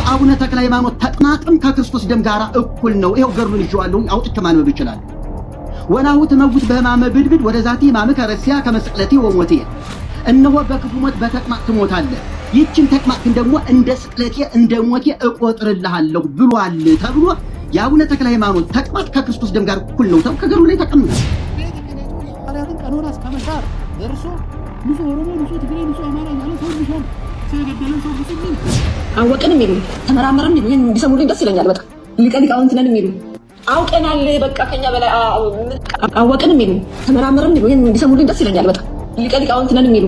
አቡነ ተክለ ሃይማኖት ተቅማጥም ከክርስቶስ ደም ጋር እኩል ነው። ይሄው ገሩን ይዤዋለሁ አውጥቼ ማንበብ ይችላል። ወናሁ ትመውት በሕማመ ብድብድ ወደ ዛቲ ሕማምከ ረሲያ ከመስቅለቴ ወሞቴ፣ እነሆ በክፉ ሞት በተቅማጥ ትሞታለህ፣ ይህችን ተቅማጥ ግን ደግሞ እንደ ስቅለቴ እንደ ሞቴ እቆጥርልሃለሁ ብሏል ተብሎ የአቡነ ተክለ ሃይማኖት ተቅማጥ ከክርስቶስ ደም ጋር እኩል ነው ተብሎ ከገሩ ላይ ተቀምጧል። ቀኖና እስከመሻር እርሱ ንጹህ ኦሮሞ፣ ንጹህ ትግሬ፣ ንጹህ አማራ ያለ ሰው ቢሾም ስለገደለ ሰው ብትል አወቅን የሚሉ ተመራመርን የሚሉ ይሄን እንዲሰሙልኝ ደስ ይለኛል። በቃ ሊቀ ሊቃውንት ነን የሚሉ አውቀናል በቃ ከኛ በላይ አወቅን የሚሉ ተመራመርን የሚሉ ይሄን እንዲሰሙልኝ ደስ ይለኛል። በቃ ሊቀ ሊቃውንት ነን የሚሉ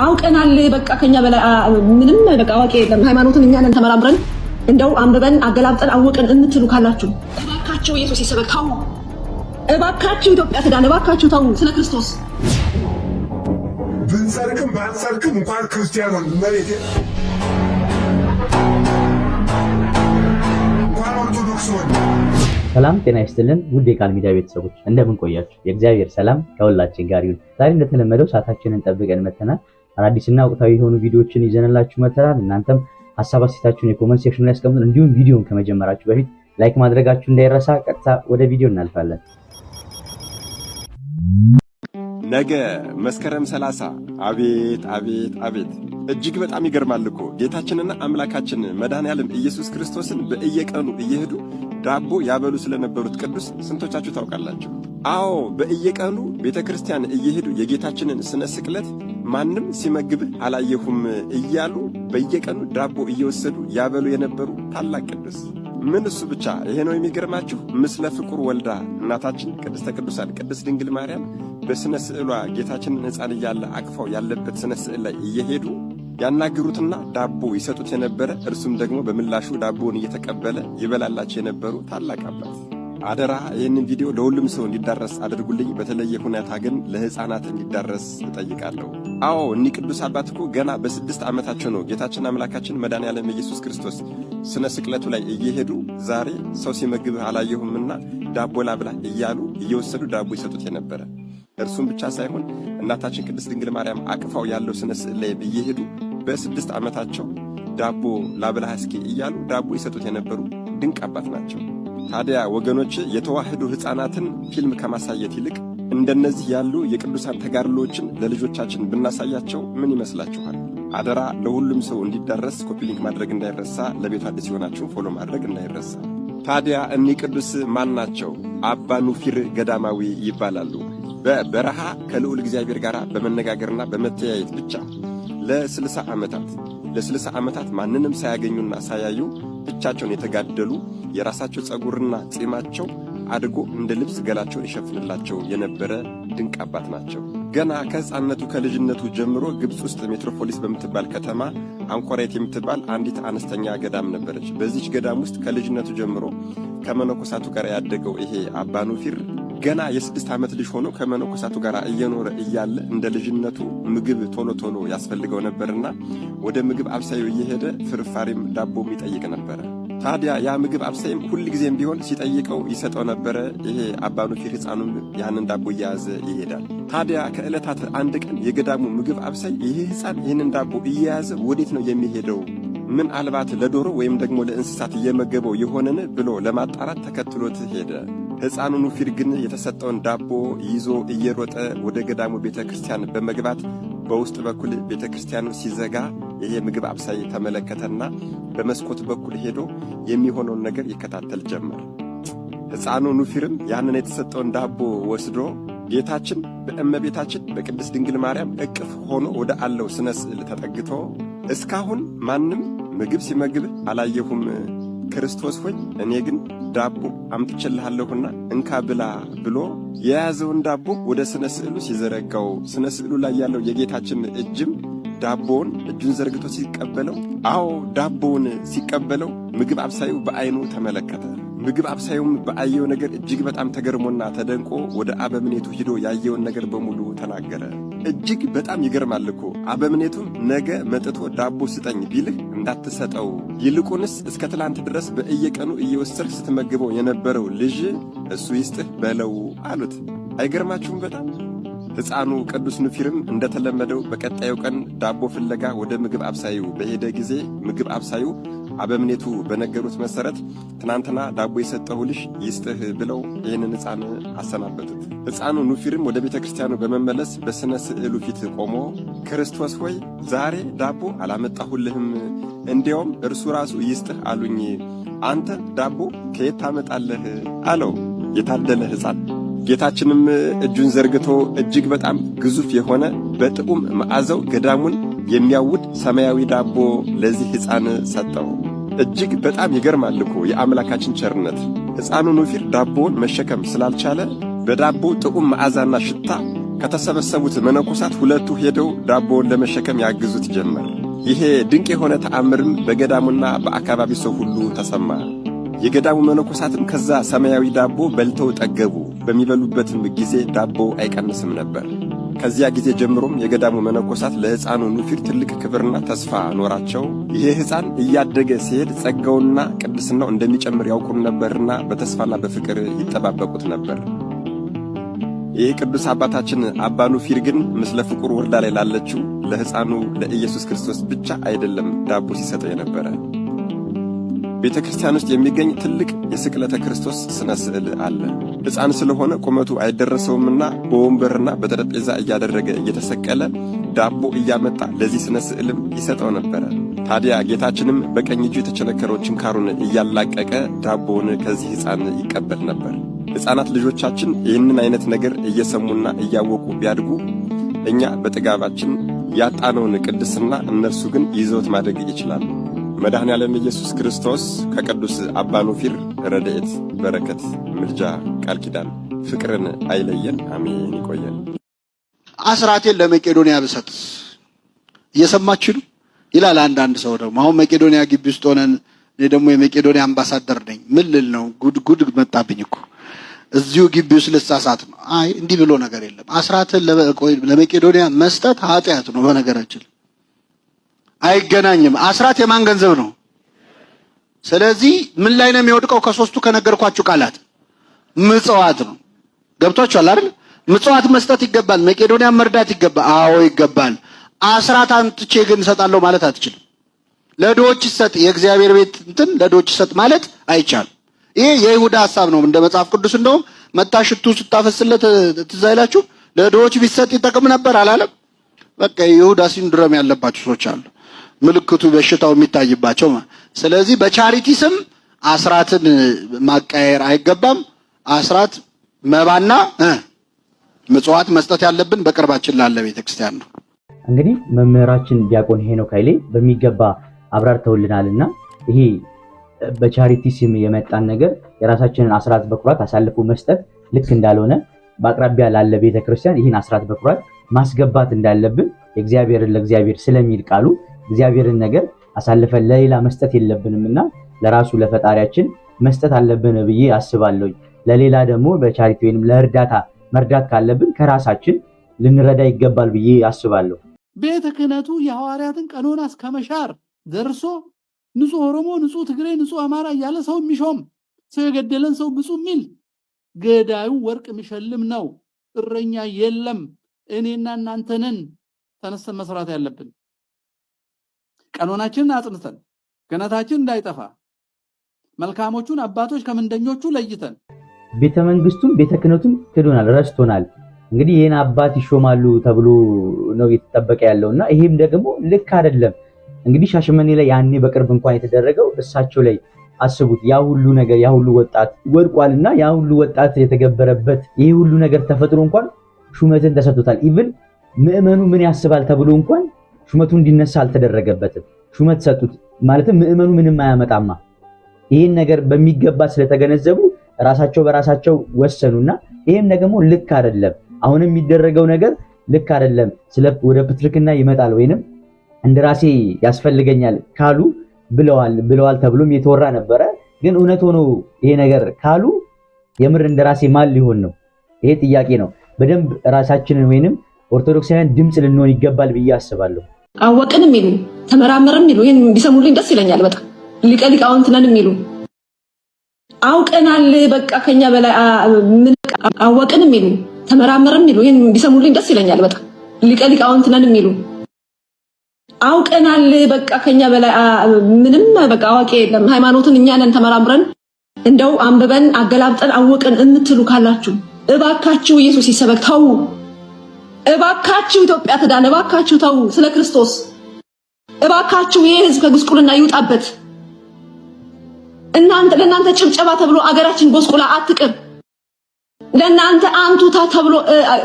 አውቀናል በቃ ከኛ በላይ ምንም በቃ አዋቂ የለም። ሃይማኖትን እኛ ነን ተመራምረን እንደው አንብበን አገላብጠን አወቅን የምትሉ ካላችሁ እባካችሁ ኢየሱስ ይሰበክ ተው። እባካችሁ ኢትዮጵያ ትዳን፣ እባካችሁ ተው ስለ ክርስቶስ። ብንሰርክም ባንሰርክም እንኳን ክርስቲያን ሆን መሬት እንኳን ኦርቶዶክስ ሆን። ሰላም ጤና ይስጥልን ውድ የቃል ሚዲያ ቤተሰቦች እንደምን ቆያችሁ? የእግዚአብሔር ሰላም ከሁላችን ጋር ይሁን። ዛሬ እንደተለመደው ሰዓታችንን ጠብቀን መተናል። አዳዲስና ወቅታዊ የሆኑ ቪዲዮዎችን ይዘንላችሁ መተናል። እናንተም ሀሳብ አስተያየታችሁን የኮሜንት ሴክሽን ላይ አስቀምጡ። እንዲሁም ቪዲዮን ከመጀመራችሁ በፊት ላይክ ማድረጋችሁ እንዳይረሳ። ቀጥታ ወደ ቪዲዮ እናልፋለን። ነገ መስከረም 30 አቤት አቤት አቤት! እጅግ በጣም ይገርማል እኮ ጌታችንና አምላካችን መድኃኔዓለም ኢየሱስ ክርስቶስን በእየቀኑ እየሄዱ ዳቦ ያበሉ ስለነበሩት ቅዱስ ስንቶቻችሁ ታውቃላችሁ? አዎ በእየቀኑ ቤተክርስቲያን እየሄዱ የጌታችንን ስነ ስቅለት ማንም ሲመግብህ አላየሁም እያሉ በየቀኑ ዳቦ እየወሰዱ ያበሉ የነበሩ ታላቅ ቅዱስ። ምን እሱ ብቻ ይሄ ነው የሚገርማችሁ? ምስለ ፍቁር ወልዳ እናታችን ቅድስተ ቅዱሳን ቅድስት ድንግል ማርያም በስነ ስዕሏ ጌታችንን ሕፃን እያለ አቅፋው ያለበት ስነ ስዕል ላይ እየሄዱ ያናግሩትና ዳቦ ይሰጡት የነበረ እርሱም ደግሞ በምላሹ ዳቦውን እየተቀበለ ይበላላቸው የነበሩ ታላቅ አባት። አደራ ይህንን ቪዲዮ ለሁሉም ሰው እንዲዳረስ አድርጉልኝ። በተለየ ሁኔታ ግን ለሕፃናት እንዲዳረስ እጠይቃለሁ። አዎ እኒህ ቅዱስ አባት እኮ ገና በ6 ዓመታቸው ነው ጌታችን አምላካችን መድኃኔዓለም ኢየሱስ ክርስቶስ ስነ ስቅለቱ ላይ እየሄዱ ዛሬ ሰው ሲመግብህ አላየሁምና ዳቦ ላብላ እያሉ እየወሰዱ ዳቦ ይሰጡት የነበረ። እርሱም ብቻ ሳይሆን እናታችን ቅድስት ድንግል ማርያም አቅፋው ያለው ስነ ስዕል ላይ እየሄዱ በ6 ዓመታቸው ዳቦ ላብላህ እስኪ እያሉ ዳቦ ይሰጡት የነበሩ ድንቅ አባት ናቸው። ታዲያ ወገኖች የተዋህዶ ሕፃናትን ፊልም ከማሳየት ይልቅ እንደነዚህ ያሉ የቅዱሳን ተጋድሎችን ለልጆቻችን ብናሳያቸው ምን ይመስላችኋል? አደራ ለሁሉም ሰው እንዲዳረስ ኮፒ ሊንክ ማድረግ እንዳይረሳ። ለቤቱ አዲስ የሆናችሁ ፎሎ ማድረግ እንዳይረሳ። ታዲያ እኒህ ቅዱስ ማን ናቸው? አባ ኑፊር ገዳማዊ ይባላሉ። በበረሃ ከልዑል እግዚአብሔር ጋር በመነጋገርና በመተያየት ብቻ ለ60 ዓመታት ማንንም ሳያገኙና ሳያዩ ብቻቸውን የተጋደሉ የራሳቸው ጸጉርና ጺማቸው አድጎ እንደ ልብስ ገላቸውን ይሸፍንላቸው የነበረ ድንቅ አባት ናቸው። ገና ከሕፃንነቱ ከልጅነቱ ጀምሮ ግብፅ ውስጥ ሜትሮፖሊስ በምትባል ከተማ አንኮራይት የምትባል አንዲት አነስተኛ ገዳም ነበረች። በዚች ገዳም ውስጥ ከልጅነቱ ጀምሮ ከመነኮሳቱ ጋር ያደገው ይሄ አባ ኑፊር ገና የ6 ዓመት ልጅ ሆኖ ከመነኮሳቱ ጋር እየኖረ እያለ እንደ ልጅነቱ ምግብ ቶሎ ቶሎ ያስፈልገው ነበርና ወደ ምግብ አብሳዩ እየሄደ ፍርፋሪም ዳቦም ይጠይቅ ነበረ። ታዲያ ያ ምግብ አብሳይም ሁል ጊዜም ቢሆን ሲጠይቀው ይሰጠው ነበረ። ይሄ አባ ኑፊር ሕፃኑም ያንን ዳቦ እየያዘ ይሄዳል። ታዲያ ከዕለታት አንድ ቀን የገዳሙ ምግብ አብሳይ ይሄ ሕፃን ይህንን ዳቦ እየያዘ ወዴት ነው የሚሄደው? ምን አልባት ለዶሮ ወይም ደግሞ ለእንስሳት እየመገበው የሆነን ብሎ ለማጣራት ተከትሎት ሄደ። ሕፃኑ ኑፊር ግን የተሰጠውን ዳቦ ይዞ እየሮጠ ወደ ገዳሙ ቤተ ክርስቲያን በመግባት በውስጥ በኩል ቤተ ክርስቲያኑ ሲዘጋ ይሄ ምግብ አብሳይ ተመለከተና በመስኮት በኩል ሄዶ የሚሆነውን ነገር ይከታተል ጀመር። ሕፃኑ ኑፊርም ያንን የተሰጠውን ዳቦ ወስዶ ጌታችን በእመቤታችን በቅድስት ድንግል ማርያም እቅፍ ሆኖ ወደ አለው ስነ ስዕል ተጠግቶ እስካሁን ማንም ምግብ ሲመግብ አላየሁም፣ ክርስቶስ ሆይ እኔ ግን ዳቦ አምጥቼልሃለሁና እንካ ብላ ብሎ የያዘውን ዳቦ ወደ ስነ ስዕሉ ሲዘረጋው ስነ ስዕሉ ላይ ያለው የጌታችን እጅም ዳቦውን እጁን ዘርግቶ ሲቀበለው፣ አዎ ዳቦውን ሲቀበለው ምግብ አብሳዩ በዓይኑ ተመለከተ። ምግብ አብሳዩም በአየው ነገር እጅግ በጣም ተገርሞና ተደንቆ ወደ አበምኔቱ ሂዶ ያየውን ነገር በሙሉ ተናገረ። እጅግ በጣም ይገርማል እኮ። አበምኔቱም ነገ መጥቶ ዳቦ ስጠኝ ቢልህ እንዳትሰጠው፣ ይልቁንስ እስከ ትላንት ድረስ በእየቀኑ እየወሰድህ ስትመግበው የነበረው ልጅ እሱ ይስጥህ በለው አሉት። አይገርማችሁም? በጣም ሕፃኑ ቅዱስ ኑፊርም እንደተለመደው በቀጣዩ ቀን ዳቦ ፍለጋ ወደ ምግብ አብሳዩ በሄደ ጊዜ ምግብ አብሳዩ አበምኔቱ በነገሩት መሰረት ትናንትና ዳቦ የሰጠሁልሽ ይስጥህ ብለው ይህንን ሕፃን አሰናበቱት። ሕፃኑ ኑፊርም ወደ ቤተ ክርስቲያኑ በመመለስ በሥነ ስዕሉ ፊት ቆሞ ክርስቶስ ሆይ ዛሬ ዳቦ አላመጣሁልህም፣ እንዲያውም እርሱ ራሱ ይስጥህ አሉኝ፣ አንተ ዳቦ ከየት ታመጣለህ አለው። የታደለ ሕፃን። ጌታችንም እጁን ዘርግቶ እጅግ በጣም ግዙፍ የሆነ በጥዑም መዓዛው ገዳሙን የሚያውድ ሰማያዊ ዳቦ ለዚህ ሕፃን ሰጠው። እጅግ በጣም ይገርማል እኮ የአምላካችን ቸርነት። ሕፃኑ ኑፊር ዳቦውን መሸከም ስላልቻለ በዳቦ ጥዑም መዓዛና ሽታ ከተሰበሰቡት መነኮሳት ሁለቱ ሄደው ዳቦውን ለመሸከም ያግዙት ጀመር። ይሄ ድንቅ የሆነ ተአምርም በገዳሙና በአካባቢው ሰው ሁሉ ተሰማ። የገዳሙ መነኮሳትም ከዛ ሰማያዊ ዳቦ በልተው ጠገቡ። በሚበሉበትም ጊዜ ዳቦ አይቀንስም ነበር። ከዚያ ጊዜ ጀምሮም የገዳሙ መነኮሳት ለሕፃኑ ኑፊር ትልቅ ክብርና ተስፋ ኖራቸው። ይሄ ሕፃን እያደገ ሲሄድ ጸጋውና ቅድስናው እንደሚጨምር ያውቁም ነበርና በተስፋና በፍቅር ይጠባበቁት ነበር። ይህ ቅዱስ አባታችን አባ ኑፊር ግን ምስለ ፍቁር ወረዳ ላይ ላለችው ለሕፃኑ ለኢየሱስ ክርስቶስ ብቻ አይደለም ዳቦ ሲሰጠው የነበረ። ቤተ ክርስቲያን ውስጥ የሚገኝ ትልቅ የስቅለተ ክርስቶስ ስነ ስዕል አለ። ሕፃን ስለሆነ ቁመቱ አይደረሰውምና በወንበርና በጠረጴዛ እያደረገ እየተሰቀለ ዳቦ እያመጣ ለዚህ ስነ ስዕልም ይሰጠው ነበረ። ታዲያ ጌታችንም በቀኝ እጁ የተቸነከረው ችንካሩን እያላቀቀ ዳቦውን ከዚህ ሕፃን ይቀበል ነበር። ሕፃናት ልጆቻችን ይህንን አይነት ነገር እየሰሙና እያወቁ ቢያድጉ እኛ በጥጋባችን ያጣነውን ቅድስና እነርሱ ግን ይዘውት ማደግ ይችላሉ። መድኃኔ ዓለም ኢየሱስ ክርስቶስ ከቅዱስ አባ ኑፊር ረድኤት፣ በረከት፣ ምልጃ፣ ቃል ኪዳን፣ ፍቅርን አይለየን። አሜን። ይቆየን። አስራቴን ለመቄዶንያ ብሰጥ እየሰማችሁ ነው ይላል አንዳንድ ሰው። ደግሞ አሁን መቄዶንያ ግቢ ውስጥ ሆነን እኔ ደግሞ የመቄዶንያ አምባሳደር ነኝ ምን ልል ነው? ጉድ መጣብኝ እኮ እዚሁ ግቢ ውስጥ ልሳሳት ነው። አይ እንዲህ ብሎ ነገር የለም። አስራትን ለመቄዶንያ መስጠት ኃጢአት ነው። በነገራችን አይገናኝም። አስራት የማን ገንዘብ ነው? ስለዚህ ምን ላይ ነው የሚወድቀው? ከሶስቱ ከነገርኳችሁ ቃላት ምጽዋት ነው። ገብቷችኋል አይደል? ምጽዋት መስጠት ይገባል። መቄዶንያ መርዳት ይገባል። አዎ ይገባል። አስራት አንጥቼ ግን እሰጣለሁ ማለት አትችልም። ለድሆች ይሰጥ፣ የእግዚአብሔር ቤት እንትን ለድሆች ይሰጥ ማለት አይቻልም። ይሄ የይሁዳ ሐሳብ ነው። እንደ መጽሐፍ ቅዱስ እንደውም መታሽቱ ስታፈስለት ትዝ አይላችሁ? ለድሆች ቢሰጥ ይጠቅም ነበር አላለም? በቃ የይሁዳ ሲንድሮም ያለባቸው ሰዎች አሉ። ምልክቱ በሽታው የሚታይባቸው። ስለዚህ በቻሪቲ ስም አስራትን ማቀየር አይገባም። አስራት መባና ምጽዋት መስጠት ያለብን በቅርባችን ላለ ቤተክርስቲያን ነው። እንግዲህ መምህራችን ዲያቆን ሄኖክ ኃይሌ በሚገባ አብራርተውልናልና ይሄ በቻሪቲ ስም የመጣን ነገር የራሳችንን አስራት በኩራት አሳልፎ መስጠት ልክ እንዳልሆነ በአቅራቢያ ላለ ቤተክርስቲያን ይህን አስራት በኩራት ማስገባት እንዳለብን የእግዚአብሔርን ለእግዚአብሔር ስለሚል ቃሉ እግዚአብሔርን ነገር አሳልፈን ለሌላ መስጠት የለብንምና ለራሱ ለፈጣሪያችን መስጠት አለብን ብዬ አስባለሁ። ለሌላ ደግሞ በቻሪቲ ወይንም ለእርዳታ መርዳት ካለብን ከራሳችን ልንረዳ ይገባል ብዬ አስባለሁ። ቤተ ክህነቱ የሐዋርያትን ቀኖና እስከ መሻር ደርሶ ንጹህ ኦሮሞ፣ ንጹህ ትግሬ፣ ንጹህ አማራ እያለ ሰው የሚሾም ሰው የገደለን ሰው ብፁዕ የሚል ገዳዩ ወርቅ የሚሸልም ነው። እረኛ የለም። እኔና እናንተንን ተነስተን መስራት ያለብን ቀኖናችንን አጽንተን ገነታችን እንዳይጠፋ መልካሞቹን አባቶች ከምንደኞቹ ለይተን ቤተ መንግስቱም ቤተ ክህነቱም ክዶናል፣ ረስቶናል። እንግዲህ ይሄን አባት ይሾማሉ ተብሎ ነው የተጠበቀ ያለውና ይሄም ደግሞ ልክ አይደለም። እንግዲህ ሻሸመኔ ላይ ያኔ በቅርብ እንኳን የተደረገው እሳቸው ላይ አስቡት። ያ ሁሉ ነገር ያ ሁሉ ወጣት ወድቋልና ያ ሁሉ ወጣት የተገበረበት ይሄ ሁሉ ነገር ተፈጥሮ እንኳን ሹመትን ተሰጥቶታል። ኢቭን ምዕመኑ ምን ያስባል ተብሎ እንኳን ሹመቱ እንዲነሳ አልተደረገበትም። ሹመት ሰጡት ማለትም ምዕመኑ ምንም አያመጣማ። ይሄን ነገር በሚገባ ስለተገነዘቡ ራሳቸው በራሳቸው ወሰኑና ይሄም ደግሞ ልክ አይደለም። አሁንም የሚደረገው ነገር ልክ አይደለም። ወደ ፕትርክና ይመጣል ወይንም እንደራሴ ያስፈልገኛል ካሉ ብለዋል ተብሎም የተወራ ነበረ። ግን እውነት ሆኖ ይሄ ነገር ካሉ የምር እንደራሴ ማን ሊሆን ነው? ይሄ ጥያቄ ነው። በደንብ ራሳችንን ወይንም ኦርቶዶክሳውያን ድምጽ ልንሆን ይገባል ብዬ አስባለሁ። አወቅን የሚሉ ተመራመርን የሚሉ ይሄን ቢሰሙልኝ ደስ ይለኛል በጣም። ሊቀ ሊቃውንት ነን የሚሉ አውቀናል በቃ ከኛ በላይ አወቅን የሚሉ ተመራመርን የሚሉ ይሄን ቢሰሙልኝ ደስ ይለኛል በጣም። ሊቀ ሊቃውንት ነን የሚሉ አውቀናል በቃ ከኛ በላይ ምንም በቃ አዋቂ የለም ሃይማኖትን እኛ ነን ተመራምረን እንደው አንብበን አገላብጠን አወቀን እምትሉ ካላችሁ እባካችሁ ኢየሱስ ይሰበክ ተው እባካችሁ ኢትዮጵያ ተዳነ እባካችሁ ተው ስለ ክርስቶስ እባካችሁ ይሄ ህዝብ ከጉስቁልና ይውጣበት ለእናንተ ጭብጨባ ተብሎ አገራችን ጎስቁላ አትቅር ለእናንተ አንቱታ ተብሎ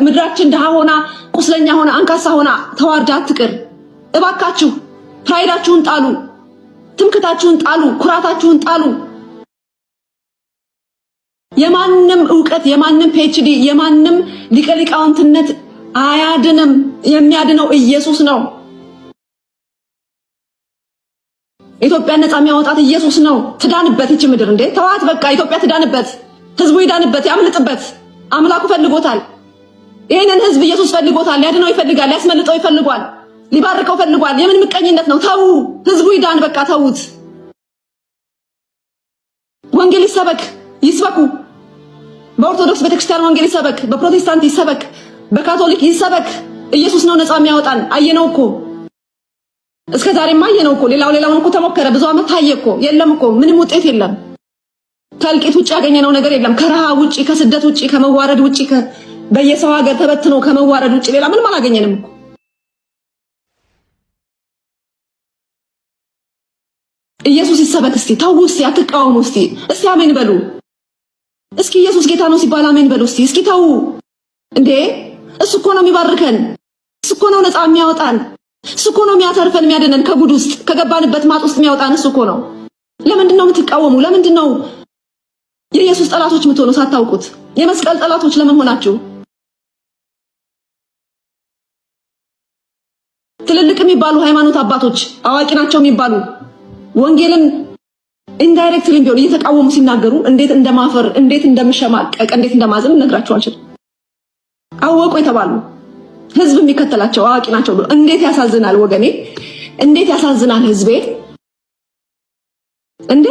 ምድራችን ደሃ ሆና ቁስለኛ ሆና አንካሳ ሆና ተዋርዳ አትቅር እባካችሁ ፕራይዳችሁን ጣሉ ትምክታችሁን ጣሉ ኩራታችሁን ጣሉ የማንንም ዕውቀት የማንንም ፒኤችዲ የማንንም ሊቀሊቃውንትነት አያድንም የሚያድነው ኢየሱስ ነው ኢትዮጵያ ነፃ የሚያወጣት ኢየሱስ ነው ትዳንበት እቺ ምድር እንዴ ተዋት በቃ ኢትዮጵያ ትዳንበት ህዝቡ ይዳንበት ያምልጥበት አምላኩ ፈልጎታል ይሄንን ህዝብ ኢየሱስ ፈልጎታል ሊያድነው ይፈልጋል ሊያስመልጠው ይፈልጋል ሊባርከው ፈልጓል የምን ምቀኝነት ነው ተው ህዝቡ ይዳን በቃ ተውት ወንጌል ይስበኩ በኦርቶዶክስ ቤተክርስቲያን ወንጌል ይሰበክ በፕሮቴስታንት ይሰበክ በካቶሊክ ይሰበክ ኢየሱስ ነው ነፃ የሚያወጣን አየነው እኮ እስከዛሬማ አየነው እኮ ሌላውን እኮ ተሞከረ ብዙ አመት ታየኮ የለም እኮ ምንም ውጤት የለም ከልቂት ውጪ ያገኘነው ነገር የለም ከረሃብ ውጪ ከስደት ውጪ ከመዋረድ ውጪ በየሰው ሀገር ተበትኖ ከመዋረድ ውጪ ሌላ ምንም አላገኘንም እኮ ኢየሱስ ይሰበክ እስቲ ተው እስቲ አትቃወሙ እስቲ አሜን በሉ እስኪ ኢየሱስ ጌታ ነው ሲባል አሜን በሉ እስቲ ተው እንዴ እሱ እኮ ነው የሚባርከን እሱ እኮ ነው ነፃ የሚያወጣን እሱ እኮ ነው የሚያተርፈን የሚያድነን ከጉድ ውስጥ ከገባንበት ማጥ ውስጥ የሚያወጣን እሱ እኮ ነው ለምንድን ነው የምትቃወሙ ለምንድን ነው የኢየሱስ ጠላቶች የምትሆኑ ሳታውቁት የመስቀል ጠላቶች ለምን ሆናችሁ ትልልቅ የሚባሉ ሃይማኖት አባቶች አዋቂ ናቸው የሚባሉ ወንጌልን ኢንዳይሬክትሊ ቢሆን እየተቃወሙ ሲናገሩ እንዴት እንደማፈር እንዴት እንደምሸማቀቅ እንዴት እንደማዘን ነግራችሁ አልችልም አወቁ የተባሉ ህዝብ የሚከተላቸው አዋቂ ናቸው ብሎ እንዴት ያሳዝናል ወገኔ እንዴት ያሳዝናል ህዝቤ እንዴ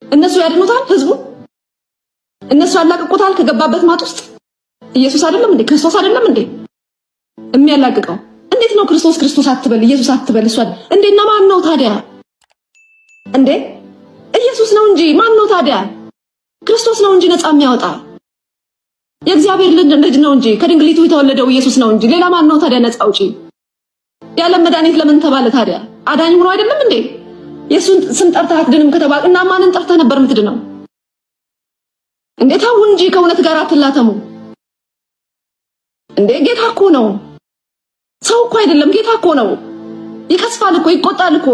እነሱ ያድኑታል ህዝቡ እነሱ ያላቅቁታል ከገባበት ማጥ ውስጥ ኢየሱስ አይደለም እንዴ ክርስቶስ አይደለም እንዴ የሚያላቅቀው እንዴት ነው ክርስቶስ አትበል ኢየሱስ አትበል እሱ እንዴና ማን ነው ታዲያ እንዴ ኢየሱስ ነው እንጂ ማን ነው ታዲያ ክርስቶስ ነው እንጂ ነፃ የሚያወጣ የእግዚአብሔር ልጅ ነው እንጂ ከድንግሊቱ የተወለደው ኢየሱስ ነው እንጂ ሌላ ማን ነው ታዲያ ነፃ አውጪ ያለ መድኃኒት ለምን ተባለ ታዲያ አዳኝ ሆኖ አይደለም እንዴ ኢየሱስን ስም ጠርተህ አትድንም ከተባለ እና ማንን ጠርተህ ነበር የምትድነው እንዴ ታው እንጂ ከእውነት ጋር አትላተሙ እንዴ ጌታ እኮ ነው ሰው እኮ አይደለም ጌታ እኮ ነው ይከስፋል እኮ ይቆጣል እኮ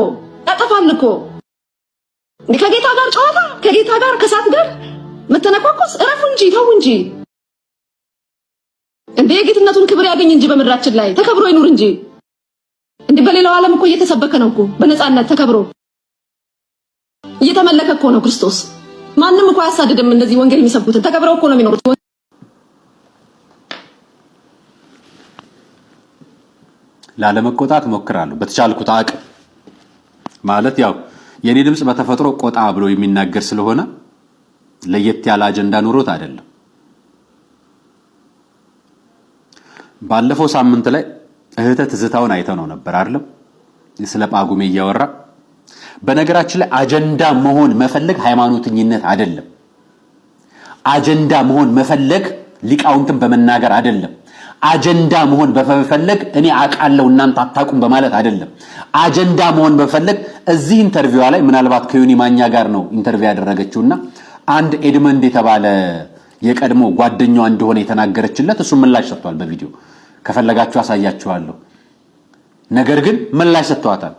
ያጠፋል እኮ እንዴ ከጌታ ጋር ጨዋታ ከጌታ ጋር ከሳት ጋር መተነቋቆስ እረፉ እንጂ ተው እንጂ እንዴ ጌትነቱን ክብር ያገኝ እንጂ በመድራችን ላይ ተከብሮ ይኑር እንጂ እንዴ በሌላው ዓለም እኮ እየተሰበከ ነው እኮ በነፃነት ተከብሮ እየተመለከ እኮ ነው ክርስቶስ ማንንም እኮ ያሳደደም እንደዚህ ወንጌል የሚሰብኩት ተከብረው እኮ ነው የሚኖሩት ላለመቆጣት ሞክራለሁ በተቻልኩት አቅም ማለት ያው የኔ ድምጽ በተፈጥሮ ቆጣ ብሎ የሚናገር ስለሆነ ለየት ያለ አጀንዳ ኑሮት አይደለም ባለፈው ሳምንት ላይ እህተ ትዝታውን አይተው ነው ነበር አይደለም ስለ ጳጉሜ እያወራ በነገራችን ላይ አጀንዳ መሆን መፈለግ ሃይማኖትኝነት አይደለም አጀንዳ መሆን መፈለግ ሊቃውንትን በመናገር አይደለም አጀንዳ መሆን በፈለግ እኔ አቃለው እናንተ አታቁም በማለት አይደለም አጀንዳ መሆን በፈለግ እዚህ ኢንተርቪው ላይ ምናልባት ከዩኒ ማኛ ጋር ነው ኢንተርቪው ያደረገችውና አንድ ኤድመንድ የተባለ የቀድሞ ጓደኛው እንደሆነ የተናገረችለት እሱ ምላሽ ሰጥቷል በቪዲዮ ከፈለጋችሁ አሳያችኋለሁ ነገር ግን ምላሽ ሰጥቷታል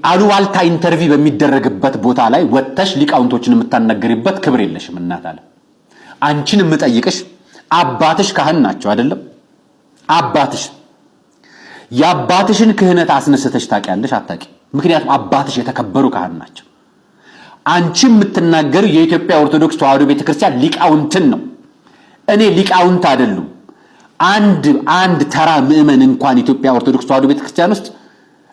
አሉዋልታ ኢንተርቪው በሚደረግበት ቦታ ላይ ወጥተሽ ሊቃውንቶችን የምታናገሪበት ክብር የለሽም እናት አለ አንቺን የምጠይቅሽ አባትሽ ካህን ናቸው አይደለም አባትሽ ያባትሽን ክህነት አስነስተሽ ታውቂያለሽ አታውቂ ምክንያቱም አባትሽ የተከበሩ ካህን ናቸው አንቺ የምትናገሩ የኢትዮጵያ ኦርቶዶክስ ተዋሕዶ ቤተክርስቲያን ሊቃውንትን ነው እኔ ሊቃውንት አይደሉም አንድ ተራ ምእመን እንኳን ኢትዮጵያ ኦርቶዶክስ ተዋሕዶ ቤተክርስቲያን ውስጥ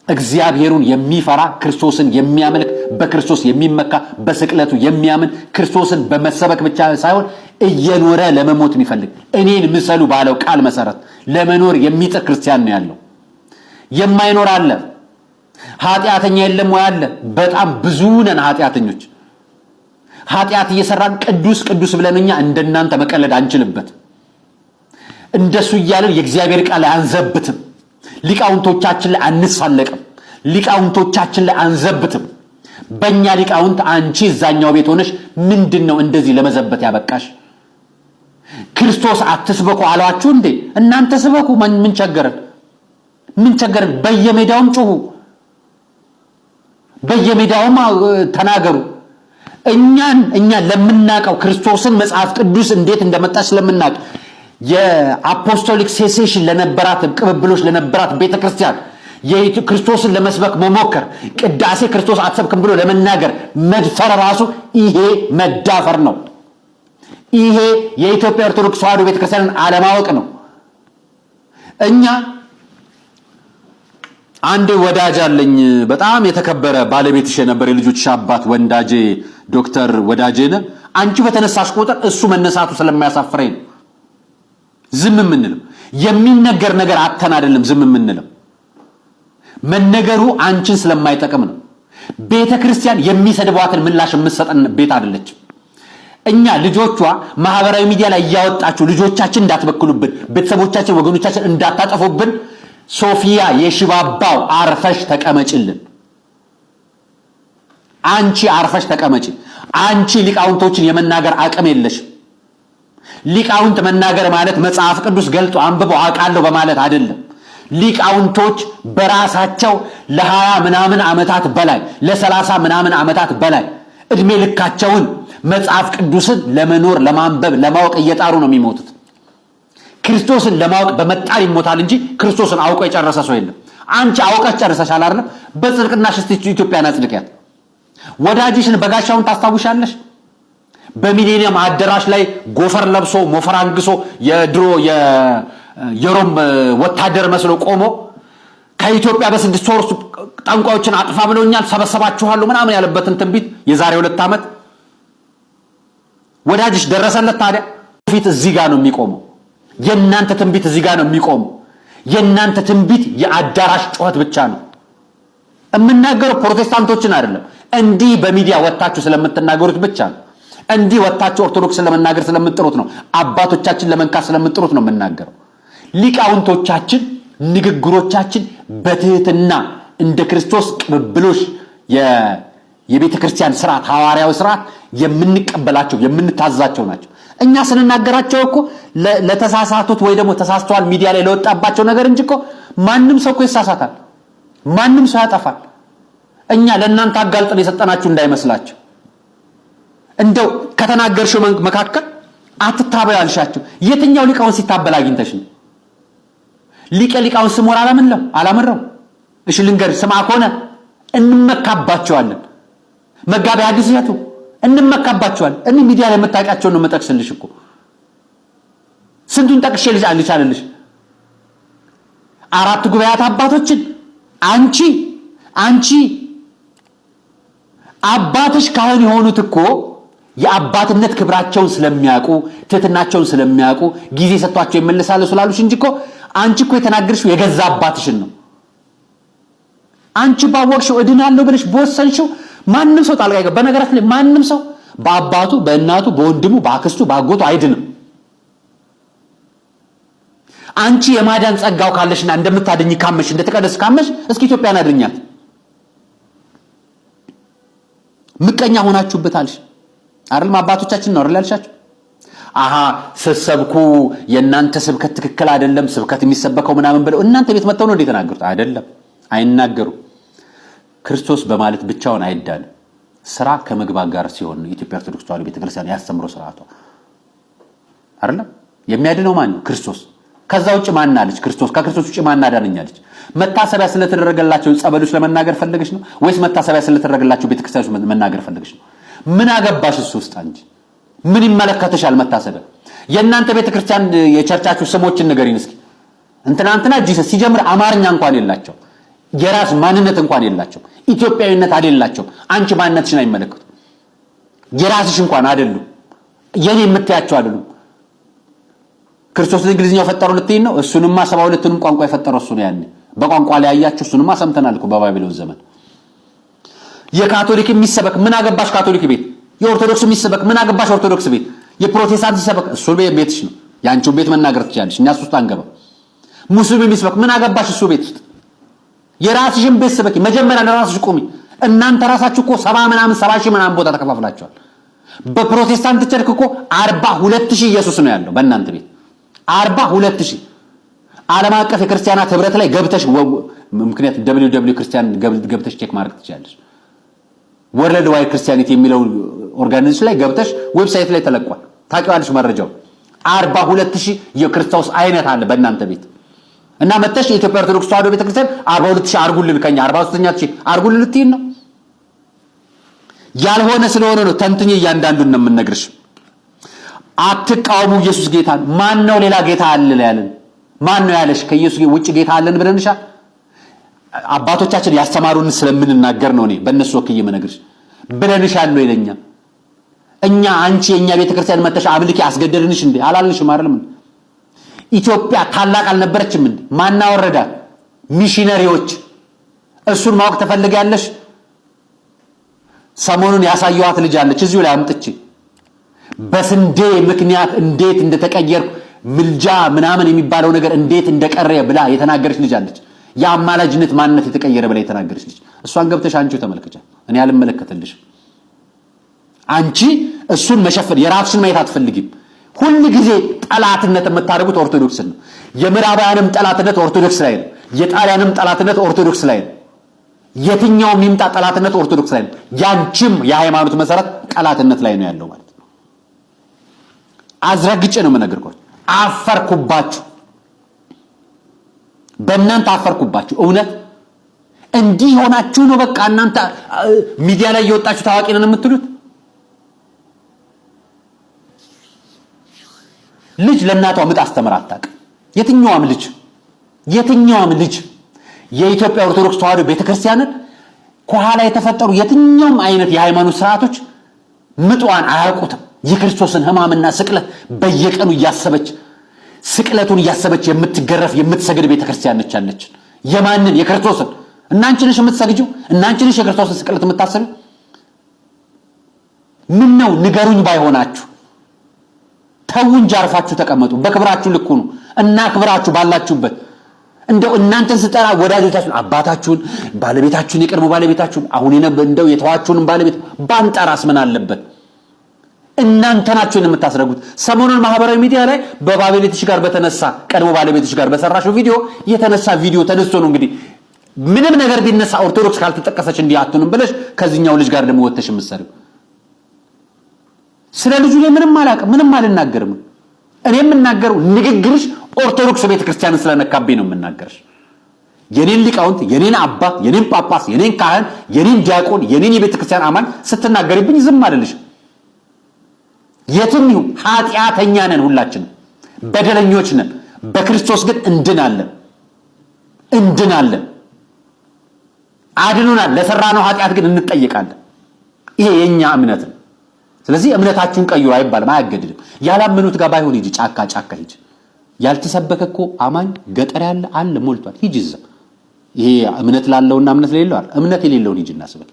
እግዚአብሔሩን የሚፈራ ክርስቶስን የሚያመልክ በክርስቶስ የሚመካ በስቅለቱ የሚያምን ክርስቶስን በመሰበክ ብቻ ሳይሆን እየኖረ ለመሞት የሚፈልግ እኔን ምሰሉ ባለው ቃል መሰረት ለመኖር የሚጥር ክርስቲያን ነው ያለው የማይኖር አለ? ኃጢአተኛ የለም ወይ አለ? በጣም ብዙ ነን ኃጢአተኞች። ኃጢአት እየሰራን ቅዱስ ቅዱስ ብለንኛ እንደናንተ መቀለድ አንችልበት። እንደሱ እያለን የእግዚአብሔር ቃል አንዘብትም። ሊቃውንቶቻችን ላይ አንሳለቅም። ሊቃውንቶቻችን ላይ አንዘብትም። በእኛ ሊቃውንት አንቺ እዛኛው ቤት ሆነሽ ምንድነው እንደዚህ ለመዘበት ያበቃሽ? ክርስቶስ አትስበኩ አሏችሁ እንዴ? እናንተ ስበኩ። ምን ቸገረን? ምን ቸገረን? በየሜዳውም ጮሁ፣ በየሜዳውም ተናገሩ። እኛ ለምናቀው ክርስቶስን መጽሐፍ ቅዱስ እንዴት እንደመጣ ስለምናቅ የአፖስቶሊክ ሴሴሽን ለነበራት ቅብብሎች ለነበራት ቤተክርስቲያን የክርስቶስን ለመስበክ መሞከር ቅዳሴ ክርስቶስ አትሰብክም ብሎ ለመናገር መድፈር ራሱ ይሄ መዳፈር ነው። ይሄ የኢትዮጵያ ኦርቶዶክስ ተዋሕዶ ቤተክርስቲያንን አለማወቅ ነው። እኛ አንድ ወዳጅ አለኝ በጣም የተከበረ ባለቤትሽ የነበር የልጆች አባት ወንዳጄ ዶክተር ወዳጄነ አንቺ በተነሳሽ ቁጥር እሱ መነሳቱ ስለማያሳፍረኝ ዝም ምንለው። የሚነገር ነገር አተን አይደለም ዝም ምንለው፣ መነገሩ አንቺን ስለማይጠቅም ነው። ቤተክርስቲያን የሚሰድቧትን ምላሽ የምትሰጠን ቤት አይደለች። እኛ ልጆቿ ማህበራዊ ሚዲያ ላይ ያወጣችሁ ልጆቻችን እንዳትበክሉብን፣ ቤተሰቦቻችን ወገኖቻችን እንዳታጠፉብን ሶፊያ የሽባባው አርፈሽ ተቀመጭልን። አንቺ አርፈሽ ተቀመጪ። አንቺ ሊቃውንቶችን የመናገር አቅም የለሽ። ሊቃውንት መናገር ማለት መጽሐፍ ቅዱስ ገልጦ አንብበው አውቃለሁ በማለት አይደለም። ሊቃውንቶች በራሳቸው ለ20 ምናምን ዓመታት በላይ ለ30 ምናምን ዓመታት በላይ እድሜ ልካቸውን መጽሐፍ ቅዱስን ለመኖር ለማንበብ ለማወቅ እየጣሩ ነው የሚሞቱት። ክርስቶስን ለማወቅ በመጣር ይሞታል እንጂ ክርስቶስን አውቆ የጨረሰ ሰው የለም። አንቺ አውቀሽ ጨርሰሻል አይደል? በጽድቅናሽ እስቲ ኢትዮጵያን አጽድቂያት። ወዳጅሽን በጋሻውን ታስታውሻለሽ? በሚሊኒየም አዳራሽ ላይ ጎፈር ለብሶ ሞፈር አንግሶ የድሮ የሮም ወታደር መስሎ ቆሞ ከኢትዮጵያ በ6 ወር ጠንቋዮችን አጥፋ ብሎኛል ሰበሰባችኋለሁ ምናምን ያለበትን ትንቢት የዛሬ 2 ዓመት ወዳጅሽ ደረሰለት። ታዲያ ፊት እዚህ ጋር ነው የሚቆመው። የእናንተ ትንቢት እዚህ ጋር ነው የሚቆመው። የእናንተ ትንቢት የአዳራሽ ጩኸት ብቻ ነው። የምናገረው ፕሮቴስታንቶችን አይደለም፣ እንዲህ በሚዲያ ወጣችሁ ስለምትናገሩት ብቻ ነው። እንዲህ ወጣችሁ ኦርቶዶክስ ለመናገር ስለምትጥሩት ነው። አባቶቻችን ለመንካት ስለምትጥሩት ነው የምናገረው። ሊቃውንቶቻችን ንግግሮቻችን በትህትና እንደ ክርስቶስ ቅብብሎሽ የቤተክርስቲያን ስርዓት ሐዋርያዊ ስርዓት የምንቀበላቸው የምንታዛቸው ናቸው። እኛ ስንናገራቸው እኮ ለተሳሳቱት ወይ ደግሞ ተሳስተዋል ሚዲያ ላይ ለወጣባቸው ነገር እንጂ እኮ ማንም ሰው እኮ ይሳሳታል፣ ማንም ሰው ያጠፋል። እኛ ለእናንተ አጋልጠን የሰጠናችሁ እንዳይመስላችሁ። እንደው ከተናገርሽው መካከል አትታበይ አልሻችሁ። የትኛው ሊቃውን ሲታበል አግኝተሽ ነው? ሊቃውን ስሞር አላመረው። እሺ ልንገር፣ ስማ ከሆነ እንመካባቸዋለን። መጋቢ ሐዲስ ያቱ እንመካባቸዋለን። እኔ ሚዲያ ላይ መታወቂያቸው ነው መጠቅስልሽ እኮ ስንቱን ጠቅሼ ልቻለልሽ። 4 ጉባኤያት አባቶችን አንቺ አባትሽ ካህን የሆኑት እኮ የአባትነት ክብራቸውን ስለሚያውቁ ትህትናቸውን ስለሚያውቁ ጊዜ ሰጥቷቸው ይመለሳሉ ስላሉሽ እንጂ እኮ አንቺ እኮ የተናገርሽው የገዛ አባትሽን ነው። አንቺ ባወቅሽው እድናለሁ ብለሽ በወሰንሽው ማንም ሰው ጣልቃ ይገባ። በነገራችን ላይ ማንም ሰው በአባቱ በእናቱ በወንድሙ በአክስቱ ባጎቱ አይድንም። አንቺ የማዳን ጸጋው ካለሽና እንደምታድኝ ካመሽ እንደተቀደስ ካመሽ እስኪ ኢትዮጵያን አድርኛት። ምቀኛ ሆናችሁበታልሽ አይደል? አባቶቻችን ነው አይደል ያልሻችሁ? ሰሰብኩ የእናንተ ስብከት ትክክል አይደለም፣ ስብከት የሚሰበከው ምናምን ብለው እናንተ ቤት መጥተው ነው እንዴ ተናገሩት? አይደለም፣ አይናገሩ። ክርስቶስ በማለት ብቻውን አይዳልም። ስራ ከመግባር ጋር ሲሆን የኢትዮጵያ ኦርቶዶክስ ተዋሕዶ ቤተክርስቲያን ያስተምረው ስርዓቷ አይደለም። የሚያድነው ማን ነው? ክርስቶስ። ከዛ ውጭ ማን አለች? ክርስቶስ። ከክርስቶስ ውጭ ማን አዳነኛለች? መታሰቢያ ስለተደረገላቸው ጸበሎች ለመናገር ፈልገሽ ነው ወይስ መታሰቢያ ስለተደረገላቸው ቤተክርስቲያኖች መናገር ፈልገሽ ነው? ምን አገባሽ እሱ ውስጥ አንቺ? ምን ይመለከተሻል መታሰቢያ? የእናንተ ቤተክርስቲያን የቸርቻችሁ ስሞችን ንገሪን እስኪ። እንትና ጂሰስ ሲጀምር አማርኛ እንኳን የላቸው፣ የራስ ማንነት እንኳን የላቸው፣ ኢትዮጵያዊነት አይደላቸው። አንቺ ማንነትሽን አይመለከቱ፣ የራስሽ እንኳን አይደሉም፣ የኔ የምትያቸው አይደሉም። ክርስቶስ እንግሊዝኛው ፈጠረው ልትይን ነው? እሱንማ 72ቱንም ቋንቋ የፈጠረው እሱ ነው። ያኔ በቋንቋ ላይ ያያችሁ እሱንማ ሰምተናል እኮ በባቢሎን ዘመን። የካቶሊክ የሚሰበክ ምን አገባሽ ካቶሊክ ቤት፣ የኦርቶዶክስ የሚሰበክ ምን አገባሽ ኦርቶዶክስ ቤት፣ የፕሮቴስታንት ሲሰበክ እሱ ቤትሽ ነው፣ ያንቺው ቤት መናገር ትችላለሽ፣ እኛ ውስጥ አንገባ። ሙስሊም የሚሰበክ ምን አገባሽ እሱ ቤት ውስጥ፣ የራስሽን ቤት ሰበኪ፣ መጀመሪያ ለራስሽ ቁሚ። እናንተ ራሳችሁ እኮ 70 ሺህ ምናምን ቦታ ተከፋፍላችኋል። በፕሮቴስታንት ቸርክ እኮ 42,000 ኢየሱስ ነው ያለው በእናንተ ቤት 42,000። ዓለም አቀፍ የክርስቲያናት ህብረት ላይ ገብተሽ ምክንያት www ክርስቲያን ገብተሽ ቼክ ማድረግ ትችላለሽ። ወርልድ ዋይድ ክርስቲያኒቲ የሚለው ኦርጋናይዜሽን ላይ ገብተሽ ዌብሳይት ላይ ተለቋል። ታውቂዋለሽ መረጃው 42,000 የክርስቶስ አይነት አለ በእናንተ ቤት እና መተሽ የኢትዮጵያ ኦርቶዶክስ ተዋሕዶ ቤተክርስቲያን 42,000 አርጉልን ከኛ 43,000 አርጉልን ልትይን ነው። ያልሆነ ስለሆነ ነው ተንትኜ እያንዳንዱን ነው የምነግርሽ። አትቃወሙ ኢየሱስ ጌታ። ማን ነው ሌላ ጌታ አለ ያለን? ማን ነው ያለሽ ከኢየሱስ ውጭ ጌታ አለን ብለንሻል? አባቶቻችን ያስተማሩን ስለምንናገር ነው እኔ በእነሱ ወክዬ የምነግርሽ። ብለንሻል ነው ይለኛ እኛ አንቺ የኛ ቤተክርስቲያን መተሽ አምልኪ አስገደድንሽ እንዴ? አላልንሽም አይደለም? ኢትዮጵያ ታላቅ አልነበረችም እንዴ? ማን አወረዳት? ሚሽነሪዎች። እሱን ማወቅ ተፈልጊያለሽ? ሰሞኑን ያሳየዋት ልጅ አለች እዚሁ ላይ አምጥቼ በስንዴ ምክንያት እንዴት እንደተቀየርኩ ምልጃ ምናምን የሚባለው ነገር እንዴት እንደቀረ ብላ የተናገረች ልጅ አለች። የአማላጅነት ማንነት የተቀየረ ብላ የተናገረች ልጅ። እሷን ገብተሽ አንቺው ተመልከቻት። እኔ አልመለከተልሽም። አንቺ እሱን መሸፈን የራስሽን ማየት አትፈልጊም። ሁሉ ጊዜ ጠላትነት የምታደርጉት ኦርቶዶክስን ነው። የምዕራባውያንም ጠላትነት ኦርቶዶክስ ላይ ነው። የጣሊያንም ጠላትነት ኦርቶዶክስ ላይ ነው። የትኛውም ይምጣ ጠላትነት ኦርቶዶክስ ላይ ነው። ያንቺም የሃይማኖት መሰረት ጠላትነት ላይ ነው ያለው ማለት ነው። አዝረግጬ ነው የምነግርኳችሁ። አፈርኩባችሁ፣ በእናንተ አፈርኩባችሁ። እውነት እንዲህ ሆናችሁ ነው በቃ እናንተ ሚዲያ ላይ እየወጣችሁ ታዋቂ ነን የምትሉት። ልጅ ለእናቷ ምጥ አስተምራ አታውቅም። የትኛውም ልጅ የኢትዮጵያ ኦርቶዶክስ ተዋሕዶ ቤተክርስቲያንን ከኋላ የተፈጠሩ የትኛውም አይነት የሃይማኖት ስርዓቶች ምጧን አያውቁትም። የክርስቶስን ሕማምና ስቅለት በየቀኑ እያሰበች ስቅለቱን እያሰበች የምትገረፍ የምትሰግድ ቤተክርስቲያን ነች ያለችን። የማንን? የክርስቶስን። እናንቺ ነሽ የምትሰግጂው? እናንቺ ነሽ የክርስቶስን ስቅለት የምታሰቢው? ምን ነው ንገሩኝ ባይሆናችሁ። ተው እንጂ አርፋችሁ ተቀመጡ። በክብራችሁ ልኩ ነው እና ክብራችሁ ባላችሁበት። እንደው እናንተን ስጠራ ወዳጆቻችሁን፣ አባታችሁን፣ ባለቤታችሁን፣ የቀድሞ ባለቤታችሁን አሁን እንደው የተዋችሁን ባለቤት ባንጠራስ ምን አለበት? እናንተ ናችሁ የምታስረጉት። ሰሞኑን ማህበራዊ ሚዲያ ላይ በባለቤትሽ ጋር በተነሳ ቀድሞ ባለቤትሽ ጋር በሰራሽው ቪዲዮ የተነሳ ቪዲዮ ተነስቶ ነው እንግዲህ ምንም ነገር ቢነሳ ኦርቶዶክስ ካልተጠቀሰች እንዲህ አትሆንም ብለሽ ከዚህኛው ልጅ ጋር ደግሞ ወተሽ የምትሰሪው። ስለ ልጁ ላይ ምንም አላውቅም፣ ምንም አልናገርም። እኔ የምናገረው ንግግርሽ ኦርቶዶክስ ቤተክርስቲያንን ስለነካብኝ ነው የምናገርሽ። የኔን ሊቃውንት፣ የኔን አባት፣ የኔን ጳጳስ፣ የኔን ካህን፣ የኔን ዲያቆን፣ የኔን የቤተክርስቲያን አማን ስትናገርብኝ ዝም አልልሽ። የትም ይሁን ኃጢአተኛ ነን፣ ሁላችንም በደለኞች ነን። በክርስቶስ ግን እንድናለን። አድኑናል። ለሰራነው ኃጢአት ግን እንጠየቃለን። ይሄ የኛ እምነት ነው። ስለዚህ እምነታችሁን ቀይሩ አይባልም፣ አያገድድም። ያላመኑት ጋር ባይሆን ሂጂ፣ ጫካ ሂጂ። ያልተሰበከ እኮ አማኝ ገጠር ያለ አለ ሞልቷል። ሂጂ እዛ። ይሄ እምነት ላለውና እምነት ለሌለው አይደል። እምነት የሌለውን ሂጂና ስበክ።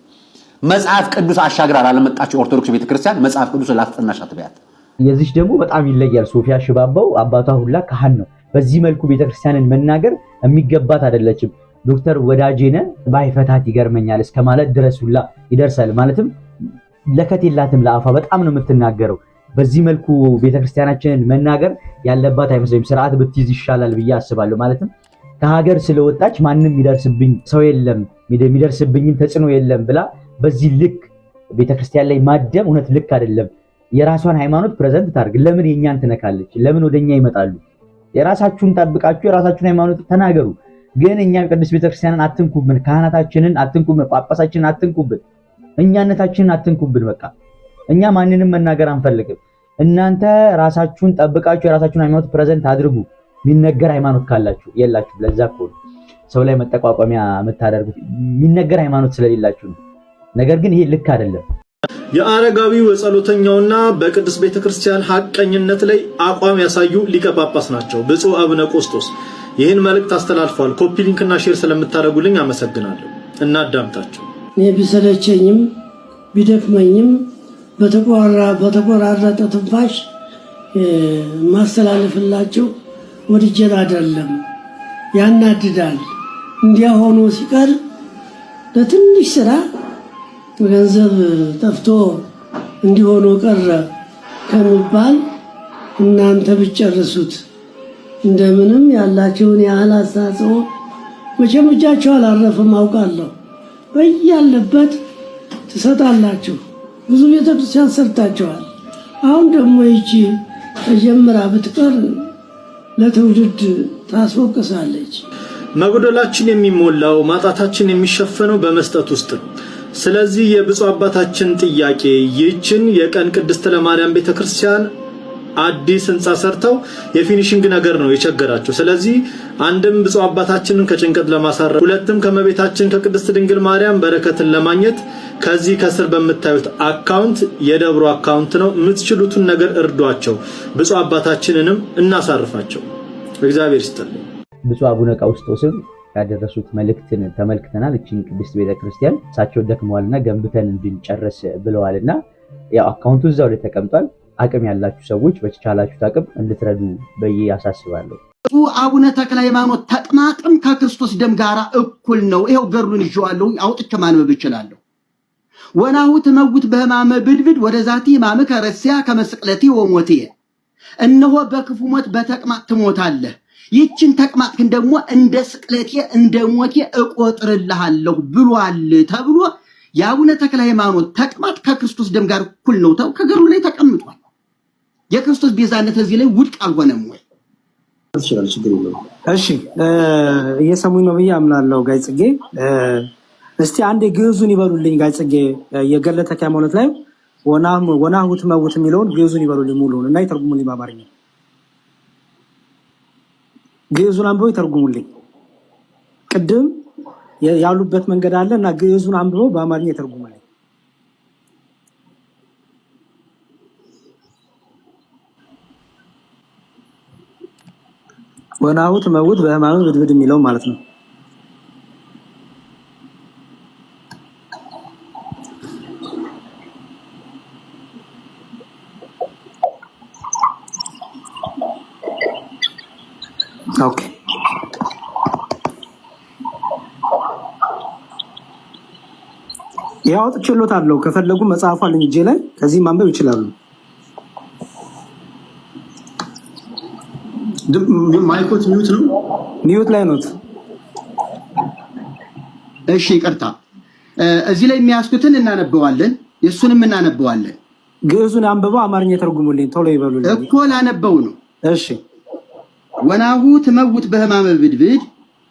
መጽሐፍ ቅዱስ አሻግራ ላለመጣችሁ ኦርቶዶክስ ቤተክርስቲያን መጽሐፍ ቅዱስ ላስጠናሽ አትበያት። የዚህ ደግሞ በጣም ይለያል። ሶፊያ ሽባባው አባቷ ሁላ ካህን ነው። በዚህ መልኩ ቤተክርስቲያንን መናገር የሚገባት አይደለችም። ዶክተር ወዳጄነ ባይፈታት ይገርመኛል እስከ ማለት ድረስ ሁላ ይደርሳል። ማለትም ለከት የላትም ለአፋ በጣም ነው የምትናገረው። በዚህ መልኩ ቤተክርስቲያናችንን መናገር ያለባት አይመስለኝም። ስርዓት ብትይዝ ይሻላል ብዬ አስባለሁ። ማለትም ከሀገር ስለወጣች ማንም የሚደርስብኝ ሰው የለም የሚደርስብኝም ተጽዕኖ የለም ብላ በዚህ ልክ ቤተክርስቲያን ላይ ማደም እውነት ልክ አይደለም። የራሷን ሃይማኖት ፕሬዘንት ታርግ። ለምን የኛን ትነካለች? ለምን ወደኛ ይመጣሉ? የራሳችሁን ጠብቃችሁ የራሳችሁን ሃይማኖት ተናገሩ። ግን እኛ ቅዱስ ቤተክርስቲያንን አትንኩብን፣ ካህናታችንን አትንኩብን፣ ጳጳሳችንን አትንኩብን፣ እኛነታችንን አትንኩብን። በቃ እኛ ማንንም መናገር አንፈልግም። እናንተ ራሳችሁን ጠብቃችሁ የራሳችሁን ሃይማኖት ፕሬዘንት አድርጉ። የሚነገር ሃይማኖት ካላችሁ የላችሁ። ለዛ እኮ ሰው ላይ መጠቋቋሚያ የምታደርጉት የሚነገር ሃይማኖት ስለሌላችሁ ነው። ነገር ግን ይሄ ልክ አይደለም። የአረጋዊው የጸሎተኛውና በቅድስት ቤተክርስቲያን ሐቀኝነት ላይ አቋም ያሳዩ ሊቀ ጳጳስ ናቸው ብፁዕ አቡነ ቆስጦስ። ይህን መልእክት አስተላልፈዋል። ኮፒ ሊንክና ሼር ስለምታደርጉልኝ አመሰግናለሁ። እናዳምጣቸው። እኔ ቢሰለቸኝም ቢደክመኝም በተቆራረጠ ትንፋሽ ማስተላለፍላችሁ ወድጄ አይደለም። ያናድዳል። እንዲያ ሆኖ ሲቀር ለትንሽ ስራ ገንዘብ ጠፍቶ እንዲሆኖ ቀረ ከሚባል እናንተ ብትጨርሱት እንደምንም ያላችሁን ያህል አስተዋጽኦ መቼም እጃችሁ አላረፈም አውቃለሁ። በያለበት ትሰጣላችሁ። ብዙ ቤተክርስቲያን ሰርታችኋል። አሁን ደግሞ ይቺ ተጀምራ ብትቀር ለትውልድ ታስወቅሳለች። መጎደላችን የሚሞላው ማጣታችን የሚሸፈነው በመስጠት ውስጥ ነው። ስለዚህ የብፁዕ አባታችን ጥያቄ ይህችን የቀን ቅድስት ለማርያም ቤተክርስቲያን አዲስ ህንፃ ሰርተው የፊኒሺንግ ነገር ነው የቸገራቸው። ስለዚህ አንድም ብፁዕ አባታችንን ከጭንቀት ለማሳረፍ፣ ሁለትም ከመቤታችን ከቅድስት ድንግል ማርያም በረከትን ለማግኘት ከዚህ ከስር በምታዩት አካውንት የደብሩ አካውንት ነው። የምትችሉትን ነገር እርዷቸው። ብፁዕ አባታችንንም እናሳርፋቸው። እግዚአብሔር ይስጥልኝ። ብፁዕ አቡነ ቀውስጦስም ያደረሱት መልእክትን ተመልክተናል። እቺን ቅድስት ቤተክርስቲያን እሳቸው ደክመዋልና ገንብተን እንድንጨርስ ብለዋልና ያው አካውንቱ እዛው ላይ ተቀምጧል። አቅም ያላችሁ ሰዎች በተቻላችሁት አቅም እንድትረዱ በየ ያሳስባለሁ። ብፁዕ አቡነ ተክለ ሃይማኖት ተቅማጥም ከክርስቶስ ደም ጋር እኩል ነው። ይሄው ገድሉን ይዤዋለሁ፣ አውጥቼ ማንበብ እችላለሁ። ወናሁ ትመውት በሕማመ ብድብድ ወደ ዛቲ ሕማምከ ረሲያ ከመስቅለቴ ወሞቴ። እነሆ በክፉ ሞት በተቅማጥ ትሞታለህ፣ ይችን ተቅማጥ ግን ደግሞ እንደ ስቅለቴ እንደ ሞቴ እቆጥርልሃለሁ ብሏል ተብሎ የአቡነ ተክለ ሃይማኖት ተቅማጥ ከክርስቶስ ደም ጋር እኩል ነው ተው ከገድሉ ላይ ተቀምጧል። የክርስቶስ ቤዛነት እዚህ ላይ ውድቅ አልሆነም ወይ? እሺ እየሰሙኝ ነው ብዬ አምናለሁ። ጋይ ጽጌ እስቲ አንዴ ግዕዙን ይበሉልኝ። ጋይ ጽጌ የገድለ ተክለ ሃይማኖት ላይ ወናሁ ትመውት የሚለውን ግዕዙን ይበሉልኝ ሙሉውን እና ይተርጉሙልኝ በአማርኛ። ግዕዙን አንብበው ይተርጉሙልኝ። ቅድም ያሉበት መንገድ አለ እና ግዕዙን አንብበው በአማርኛ ይተርጉሙልኝ። ወናሁ ትመውት በሕማመ ብድብድ የሚለው ማለት ነው። ኦኬ ያው ጥቅሎታለሁ። ከፈለጉ መጽሐፉ አለኝ እጄ ላይ ከዚህ ማንበብ ይችላሉ። ማይኮት ሚዩት ነው፣ ሚዩት ላይ ነው። እሺ ይቅርታ። እዚህ ላይ የሚያስኩትን እናነበዋለን፣ የሱንም እናነበዋለን። ግዕዙን አንብበው አማርኛ ተርጉሙልኝ ቶሎ ይበሉልኝ እኮ ላነበው ነው። እሺ ወናሁ ትመውት በሕማመ ብድብድ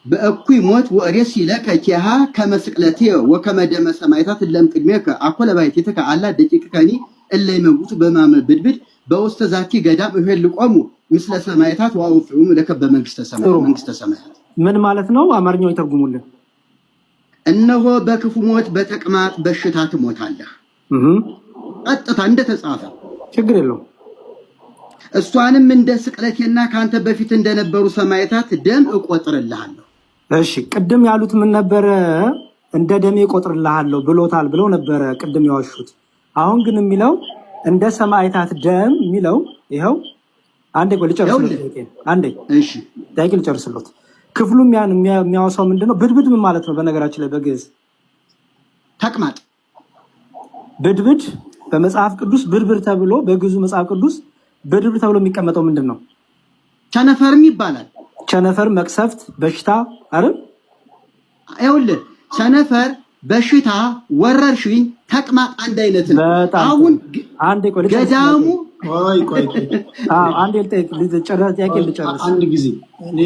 በእኩይ ሞት ወሬሲ ለከ ኪሃ ከመስቅለቴ ወከመ ደመ ሰማዕታት እለም ቅድሜከ አኮለ ባሕቲትከ አላ ደቂቅከኒ እለ ይመውቱ በሕማመ ብድብድ በውስተ ዛቲ ገዳም እህልቆሙ ምስለ ሰማዕታት ወአውፍዑም ለከ በመንግስተ ሰማያት። ምን ማለት ነው? አማርኛው ይተርጉሙልን። እነሆ በክፉ ሞት በተቅማጥ በሽታ ትሞታለህ። ቀጥታ እንደተጻፈ ችግር የለውም። እሷንም እንደ ስቅለቴና ካንተ በፊት እንደነበሩ ሰማዕታት ደም እቆጥርልሃለሁ። እሺ ቅድም ያሉት ምን ነበረ? እንደ ደሜ እቆጥርልሃለሁ ብሎታል ብለው ነበረ ቅድም ያዋሹት። አሁን ግን የሚለው እንደ ሰማዕታት ደም የሚለው ይኸው። አንዴ ቆይ ልጨርስልዎት። አንዴ እሺ ዳይቅ ልጨርስልዎት። ክፍሉም ያን የሚያወሳው ምንድነው? ብድብድ ምን ማለት ነው? በነገራችን ላይ በግዕዝ ተቅማጥ ብድብድ በመጽሐፍ ቅዱስ ብርብር ተብሎ በግዕዙ መጽሐፍ ቅዱስ ብድብድ ተብሎ የሚቀመጠው ምንድን ነው? ቸነፈርም ይባላል። ቸነፈር፣ መቅሰፍት፣ በሽታ አይደል? ይኸውልህ ቸነፈር፣ በሽታ፣ ወረርሽኝ፣ ተቅማጥ አንድ አይነት ነው። አሁን አንዴ ቆይ ገዳሙ ቆይ አንዴ ልጨርስ። አንድ ጊዜ እኔ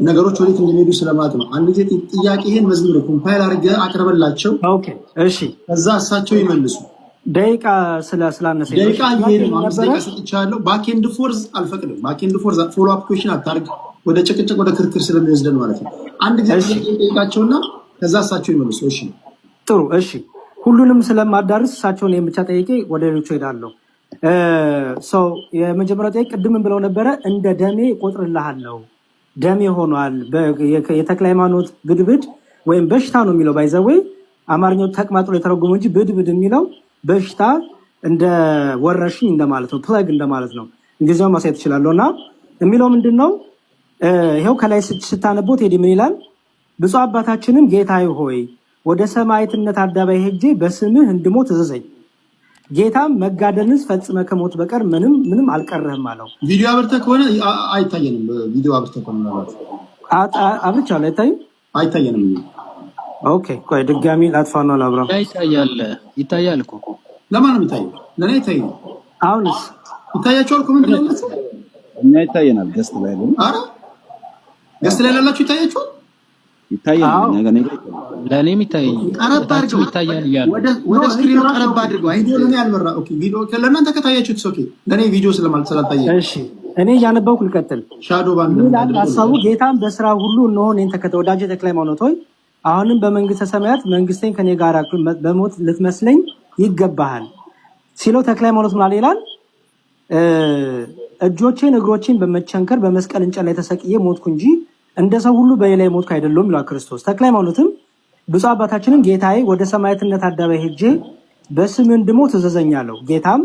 ነገሮች ወዴት እንደሚሄዱ ስለማለት ነው። አንድ ጊዜ ጥያቄህን መዝሙር ኮምፓይል አድርገህ አቅርበላቸው። ኦኬ እሺ። ከዛ እሳቸው ይመልሱ። ደቂቃ ስላነሰ ደቂቃ ይሄን 5 ደቂቃ ሰጥቻለሁ። ባክኤንድ ፎርዝ አልፈቅድም። ባክኤንድ ፎርዝ ፎሎ አፕ ኩዌሽን አታርግ፣ ወደ ጭቅጭቅ ወደ ክርክር ስለሚወስደን ማለት ነው። አንድ ጊዜ ጠይቃቸውና ከዛ እሳቸው ይመልሱ። እሺ ጥሩ። እሺ ሁሉንም ስለማዳርስ እሳቸውን ብቻ ጠይቄ ወደ ሌሎቹ ሄዳለሁ። ሰው የመጀመሪያው ጥያቄ ቅድም ብለው ነበረ እንደ ደሜ እቆጥርልሃለሁ ደሜ ሆኗል። የተክለ ሃይማኖት ብድብድ ወይም በሽታ ነው የሚለው ባይዘወይ አማርኛው ተቅማጥ ነው የተረጎመው እንጂ ብድብድ የሚለው በሽታ እንደ ወረርሽኝ እንደማለት ነው፣ ፕለግ እንደማለት ነው። እንግሊዝኛው ማሳየት እችላለሁና የሚለው ምንድነው? ይሄው ከላይ ስታነቦት ሄዲ ምን ይላል? ብፁዕ አባታችንም ጌታዬ ሆይ ወደ ሰማዕትነት አደባባይ ሄጄ በስምህ እንድሞት እዘዘኝ። ጌታም መጋደልንስ ፈጽመ ከሞት በቀር ምንም አልቀረህም አለው። ቪዲዮ አብርተህ ከሆነ አይታየንም። ቪዲዮ አብርተህ ከሆነ ማለት አብርቻለሁ። አይታየንም። ኦኬ ቆይ ድጋሚ ላጥፋና ላብራ። ይታያል እኮ ለማን ነው የሚታየው? ለኔ አይታየኝ። አሁንስ ይታያቸዋል። ኮሜንት ላይ እና ይታየናል። ገስት ላይ ነው። አረ ገስት ላይ ያላችሁ ይታያችኋል። ይታያል። ለኔም ይታየኝ። ቀረብ አድርገው ይታያል ይላል። ወደ ስክሪኑ ቀረብ አድርገው። ቪዲዮ ለኔ ያልመራ። ኦኬ ቪዲዮ ለእናንተ ከታያችሁት ኦኬ። ለኔ ቪዲዮ ስለማልታየኝ እሺ እኔ እያነበብኩ ልቀጥል። ሻዶ ባንድ ይላል ሐሳቡ። ጌታም በስራ ሁሉ እነሆ እኔን ተከተል ወዳጄ ተክለ ሃይማኖት ሆይ አሁንም በመንግስተ ሰማያት መንግስቴን ከኔ ጋር በሞት ልትመስለኝ ይገባሃል ሲለው ተክለ ሃይማኖት ማለት ይላል እጆቼን እግሮቼን በመቸንከር በመስቀል እንጨት ላይ ተሰቅዬ ሞትኩ እንጂ እንደ ሰው ሁሉ በሌላ ሞትኩ አይደለም ይላል ክርስቶስ። ተክለ ሃይማኖትም ብፁዕ አባታችንም ጌታዬ ወደ ሰማዕትነት አደባባይ ሄጄ በስምህ እንድሞት እዘዘኛለሁ። ጌታም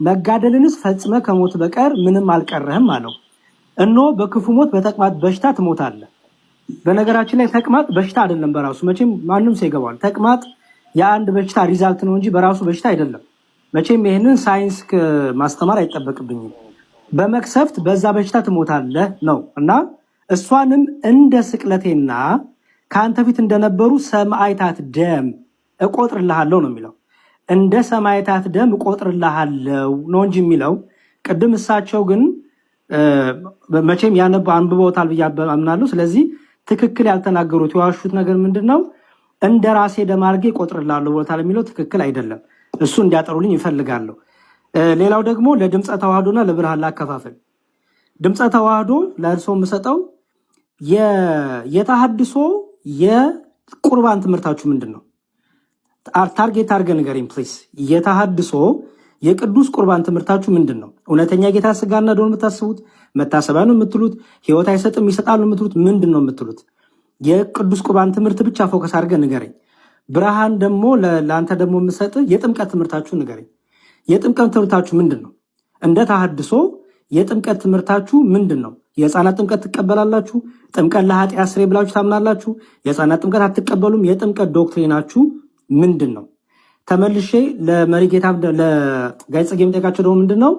መጋደልንስ ፈጽመ ከሞት በቀር ምንም አልቀረህም አለው። እነሆ በክፉ ሞት በተቅማጥ በሽታ ትሞታለህ። በነገራችን ላይ ተቅማጥ በሽታ አይደለም በራሱ መቼም ማንም ሰው ይገባዋል። ተቅማጥ የአንድ በሽታ ሪዛልት ነው እንጂ በራሱ በሽታ አይደለም። መቼም ይሄንን ሳይንስ ማስተማር አይጠበቅብኝም። በመክሰፍት በዛ በሽታ ትሞታለህ ነው እና እሷንም እንደ ስቅለቴና ከአንተ ፊት እንደነበሩ ሰማዕታት ደም እቆጥርልሃለሁ ነው የሚለው። እንደ ሰማዕታት ደም እቆጥርልሃለሁ ነው እንጂ የሚለው ቅድም እሳቸው ግን መቼም አንብበውታል ብዬ አምናለሁ። ስለዚህ ትክክል ያልተናገሩት የዋሹት ነገር ምንድነው? እንደ ራሴ ደም አድርጌ እቆጥርልሃለሁ ብሎታል የሚለው ትክክል አይደለም። እሱ እንዲያጠሩልኝ ይፈልጋለሁ። ሌላው ደግሞ ለድምፀ ተዋህዶና ለብርሃን ላከፋፈል ድምፀ ተዋህዶ ለእርሶ የምሰጠው የተሐድሶ የቁርባን ትምህርታችሁ ምንድነው? ታርጌት አድርገህ ንገረኝ ፕሊዝ። የተሐድሶ የቅዱስ ቁርባን ትምህርታችሁ ምንድነው? እውነተኛ ጌታ ስጋና ደሙን የምታስቡት መታሰቢያ ነው የምትሉት? ህይወት አይሰጥም ይሰጣል ነው የምትሉት? ምንድነው የምትሉት? የቅዱስ ቁርባን ትምህርት ብቻ ፎከስ አድርገህ ንገረኝ። ብርሃን ደግሞ ለአንተ ደግሞ የምሰጥ የጥምቀት ትምህርታችሁ ንገረኝ። የጥምቀት ትምህርታችሁ ምንድነው? እንደ ተሐድሶ የጥምቀት ትምህርታችሁ ምንድነው? የህፃናት ጥምቀት ትቀበላላችሁ? ጥምቀት ለኃጢአት ስርየት ብላችሁ ታምናላችሁ? የህፃናት ጥምቀት አትቀበሉም? የጥምቀት ዶክትሪናችሁ ምንድነው? ተመልሼ ለመሪ ጌታ ለጋይ ጽጌ የምጠይቃቸው ደግሞ ምንድነው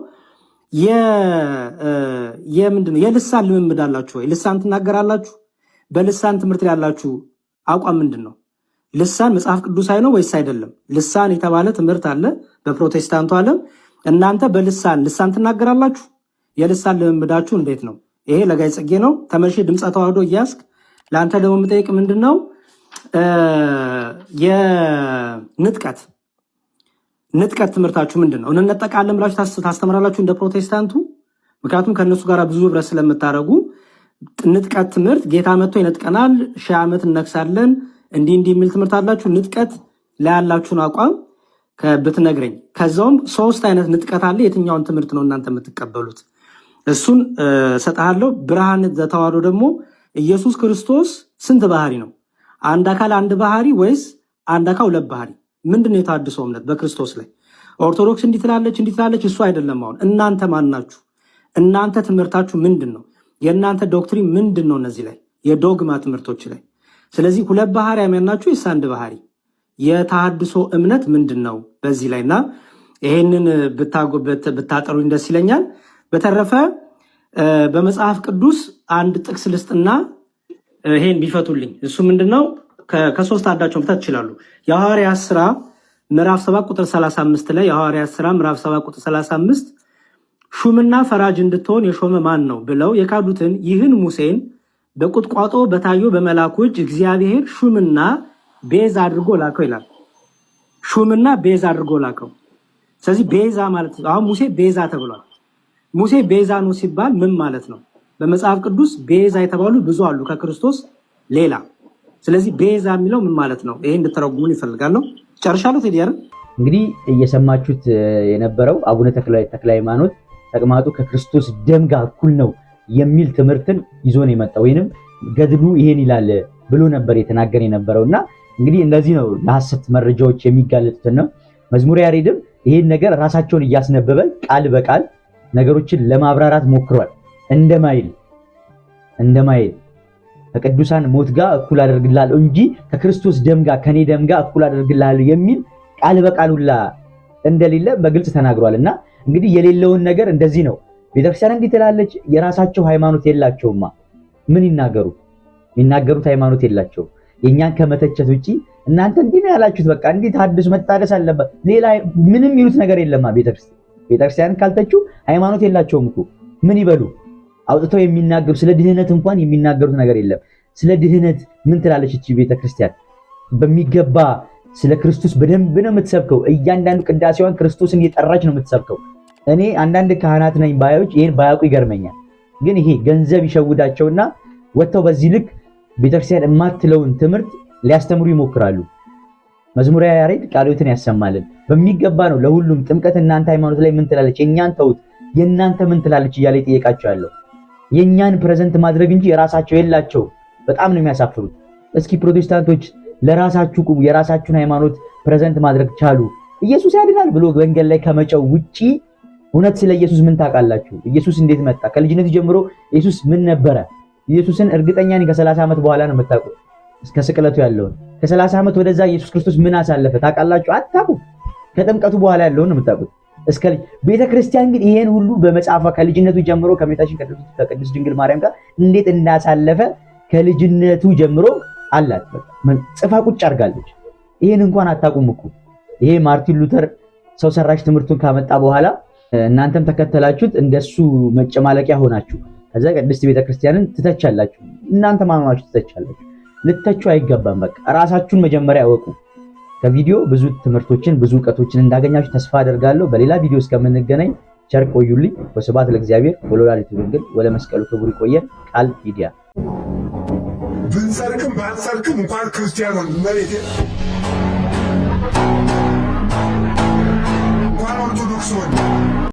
የምንድነው የልሳን ልምምድ አላችሁ ወይ? ልሳን ትናገራላችሁ? በልሳን ትምህርት ላይ ያላችሁ አቋም ምንድነው? ልሳን መጽሐፍ ቅዱሳዊ ነው ወይስ አይደለም? ልሳን የተባለ ትምህርት አለ በፕሮቴስታንቱ ዓለም። እናንተ ልሳን ትናገራላችሁ? የልሳን ልምምዳችሁ እንዴት ነው? ይሄ ለጋይ ጽጌ ነው። ተመልሼ ድምፀ ተዋህዶ እያስክ ለአንተ ደግሞ የምጠይቅ ምንድነው ንጥቀት ትምህርታችሁ ምንድነው? እንነጠቃለን ብላችሁ ታስተምራላችሁ እንደ ፕሮቴስታንቱ? ምክንያቱም ከነሱ ጋር ብዙ ህብረት ስለምታደርጉ ንጥቀት ትምህርት ጌታ መጥቶ ይነጥቀናል፣ 1000 ዓመት እነግሳለን እንዲህ የሚል ትምህርት አላችሁ። ንጥቀት ላይ ያላችሁን አቋም ብትነግረኝ። ከዛውም 3 አይነት ንጥቀት አለ። የትኛውን ትምህርት ነው እናንተ የምትቀበሉት? እሱን ሰጣለሁ። ብርሃን ዘተዋህዶ ደግሞ ኢየሱስ ክርስቶስ ስንት ባህሪ ነው? አንድ አካል አንድ ባህሪ ወይስ አንድ አካል ሁለት ባህሪ? ምንድነው የተሐድሶ እምነት በክርስቶስ ላይ? ኦርቶዶክስ እንዲህ ትላለች እሱ አይደለም። አሁን እናንተ ማን ናችሁ? እናንተ ትምህርታችሁ ምንድነው? የእናንተ ዶክትሪን ምንድነው? እነዚህ ላይ የዶግማ ትምህርቶች ላይ። ስለዚህ ሁለት ባህሪ ያመናችሁ ወይስ አንድ ባህሪ? የተሐድሶ እምነት ምንድነው በዚህ ላይና ይሄንን ብታጠሩኝ ደስ ይለኛል። በተረፈ በመጽሐፍ ቅዱስ አንድ ጥቅስ ልስጥና ይሄን ቢፈቱልኝ። እሱ ምንድነው? ከሶስት አንዳቸው መፍታት ይችላሉ። የሐዋርያት ሥራ ምዕራፍ 7 ቁጥር 35 ላይ የሐዋርያት ሥራ ምዕራፍ 7 ቁጥር 35 ሹምና ፈራጅ እንድትሆን የሾመ ማን ነው ብለው የካዱትን ይህን ሙሴን በቁጥቋጦ በታየው በመልአኩ እጅ እግዚአብሔር ሹምና ቤዛ አድርጎ ላከው ይላል። ሹምና ቤዛ አድርጎ ላከው። ስለዚህ ቤዛ ማለት አሁን ሙሴ ቤዛ ተብሏል። ሙሴ ቤዛ ነው ሲባል ምን ማለት ነው? በመጽሐፍ ቅዱስ ቤዛ የተባሉ ብዙ አሉ ከክርስቶስ ሌላ። ስለዚህ ቤዛ የሚለው ምን ማለት ነው? ይሄን እንድትተረጉሙን ይፈልጋለሁ። ጨርሻለሁ። ቴዲ አይደል? እንግዲህ እየሰማችሁት የነበረው አቡነ ተክለ ሃይማኖት ተቅማጡ ከክርስቶስ ደም ጋር እኩል ነው የሚል ትምህርትን ይዞ ነው የመጣው ወይንም ገድሉ ይሄን ይላል ብሎ ነበር የተናገረ የነበረውና እንግዲህ እንደዚህ ነው ለሐሰት መረጃዎች የሚጋለጡት ነው። መዝሙረ ያሬድም ይሄን ነገር ራሳቸውን እያስነበበ ቃል በቃል ነገሮችን ለማብራራት ሞክሯል። እንደማይል ከቅዱሳን ሞት ጋር እኩል አደርግልሃለሁ እንጂ ከክርስቶስ ደም ጋር ከኔ ደም ጋር እኩል አደርግልሃለሁ የሚል ቃል በቃል ሁላ እንደሌለ በግልጽ ተናግሯልና እንግዲህ የሌለውን ነገር እንደዚህ ነው። ቤተክርስቲያን እንዲህ ትላለች። የራሳቸው ሃይማኖት የላቸውማ። ምን ይናገሩ? የሚናገሩት ሃይማኖት የላቸው። የኛን ከመተቸት ውጪ እናንተ እንዲህ ነው ያላችሁት፣ በቃ እንዲህ ታድስ መታደስ አለበት፣ ሌላ ምንም ይሉት ነገር የለማ። ቤተክርስቲያን ካልተቹ ሃይማኖት የላቸውም እኮ ምን ይበሉ? አውጥተው የሚናገሩ ስለ ድህነት እንኳን የሚናገሩት ነገር የለም። ስለ ድህነት ምን ትላለች እቺ ቤተክርስቲያን? በሚገባ ስለ ክርስቶስ በደንብ ነው የምትሰብከው። እያንዳንዱ ቅዳሴዋን ክርስቶስን እየጠራች ነው የምትሰብከው። እኔ አንዳንድ ካህናት ነኝ ባዮች ይሄን ባያውቁ ይገርመኛል። ግን ይሄ ገንዘብ ይሸውዳቸውና ወጥተው በዚህ ልክ ቤተክርስቲያን የማትለውን ትምህርት ሊያስተምሩ ይሞክራሉ። መዝሙረ ያሬድ ቃሎትን ያሰማልን በሚገባ ነው ለሁሉም። ጥምቀት እናንተ ሃይማኖት ላይ ምን ትላለች? የኛን ተውት፣ የናንተ ምን ትላለች እያለ ይጠይቃቸው ያለው የኛን ፕሬዘንት ማድረግ እንጂ የራሳቸው የላቸው። በጣም ነው የሚያሳፍሩት። እስኪ ፕሮቴስታንቶች ለራሳችሁ ቁሙ፣ የራሳችሁን ሃይማኖት ፕሬዘንት ማድረግ ቻሉ። ኢየሱስ ያድናል ብሎ መንገድ ላይ ከመጨው ውጪ እውነት ስለ ኢየሱስ ምን ታውቃላችሁ? ኢየሱስ እንዴት መጣ? ከልጅነቱ ጀምሮ ኢየሱስ ምን ነበረ? ኢየሱስን እርግጠኛ ነኝ ከ30 ዓመት በኋላ ነው የምታውቁት። እስከ ስቅለቱ ያለውን ከ30 ዓመት ወደዛ ኢየሱስ ክርስቶስ ምን አሳለፈ ታውቃላችሁ? አታውቁም። ከጥምቀቱ በኋላ ያለውን ነው የምታውቁት። እስከ ቤተክርስቲያን ግን ይሄን ሁሉ በመጽሐፏ ከልጅነቱ ጀምሮ ከእመቤታችን ከቅድስት ድንግል ማርያም ጋር እንዴት እንዳሳለፈ ከልጅነቱ ጀምሮ አላት። ጽፋ ቁጭ አድርጋለች። ይሄን እንኳን አታውቁም እኮ። ይሄ ማርቲን ሉተር ሰው ሰራሽ ትምህርቱን ካመጣ በኋላ እናንተም ተከተላችሁት፣ እንደሱ መጨማለቂያ ሆናችሁ ከዛ ቅድስት ቤተክርስቲያንን ትተቻላችሁ። እናንተ ማንዋችሁ ትተቻላችሁ። ልተቹ አይገባም። በቃ ራሳችሁን መጀመሪያ ያወቁ። ከቪዲዮ ብዙ ትምህርቶችን ብዙ ዕውቀቶችን እንዳገኛችሁ ተስፋ አደርጋለሁ። በሌላ ቪዲዮ እስከምንገናኝ ቸር ቆዩልኝ። ወስብሐት ለእግዚአብሔር ወለወላዲቱ ድንግል ወለመስቀሉ ክቡር። ይቆየን። ቃል ሚዲያ ብንሰርቅም ባንሰርቅም እንኳን ክርስቲያን ሆን መሬቴ እንኳን ኦርቶዶክስ ሆን